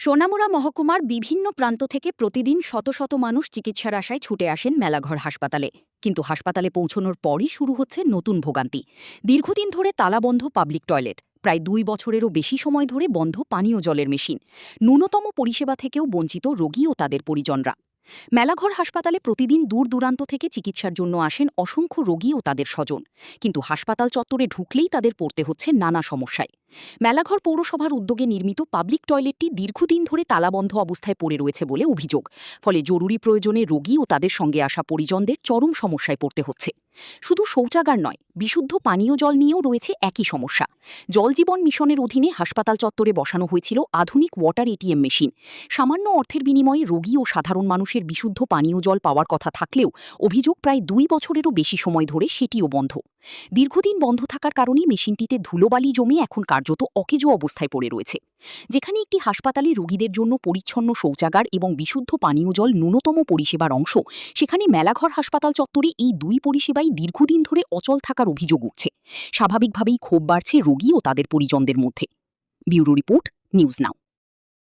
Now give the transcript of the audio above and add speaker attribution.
Speaker 1: সোনামুড়া মহকুমার বিভিন্ন প্রান্ত থেকে প্রতিদিন শত শত মানুষ চিকিৎসার আশায় ছুটে আসেন মেলাঘর হাসপাতালে। কিন্তু হাসপাতালে পৌঁছনোর পরই শুরু হচ্ছে নতুন ভোগান্তি। দীর্ঘদিন ধরে তালাবন্ধ পাবলিক টয়লেট, প্রায় 2 বছরেরও বেশি সময় ধরে বন্ধ পানীয় জলের মেশিন, ন্যূনতম পরিষেবা থেকেও বঞ্চিত রোগী ও তাদের পরিজনরা। মেলাঘর হাসপাতালে প্রতিদিন দূর দূরান্ত থেকে চিকিৎসার জন্য আসেন অসংখ্য রোগী ও তাদের স্বজন, কিন্তু হাসপাতাল চত্বরে ঢুকলেই তাদের পড়তে হচ্ছে নানা সমস্যায়। মেলাঘর পৌরসভার উদ্যোগে নির্মিত পাবলিক টয়লেটটি দীর্ঘদিন ধরে তালাবন্ধ অবস্থায় পড়ে রয়েছে বলে অভিযোগ। ফলে জরুরি প্রয়োজনে রোগী ও তাদের সঙ্গে আসা পরিজনদের চরম সমস্যায় পড়তে হচ্ছে। শুধু শৌচাগার নয়, বিশুদ্ধ পানীয় জল নিয়েও রয়েছে একই সমস্যা। জল জীবন মিশনের অধীনে হাসপাতাল চত্বরে বসানো হয়েছিল আধুনিক ওয়াটার এটিএম মেশিন। সামান্য অর্থের বিনিময়ে রোগী ও সাধারণ মানুষের বিশুদ্ধ পানীয় জল পাওয়ার কথা থাকলেও অভিযোগ প্রায় 2 বছরেরও বেশি সময় ধরে সেটিও বন্ধ। দীর্ঘদিন বন্ধ থাকার কারণে মেশিনটিতে ধুলোবালি জমে এখন কার্যত অকেজো অবস্থায় পড়ে রয়েছে। যেখানে একটি হাসপাতালে রোগীদের জন্য পরিচ্ছন্ন শৌচাগার এবং বিশুদ্ধ পানীয় জল ন্যূনতম পরিষেবার অংশ, সেখানে মেলাঘর হাসপাতাল চত্বরে এই 2 পরিষেবাই দীর্ঘদিন ধরে অচল থাকার অভিযোগ উঠছে। স্বাভাবিকভাবেই ক্ষোভ বাড়ছে রোগী ও তাদের পরিজনদের মধ্যে। Bureau report, news now.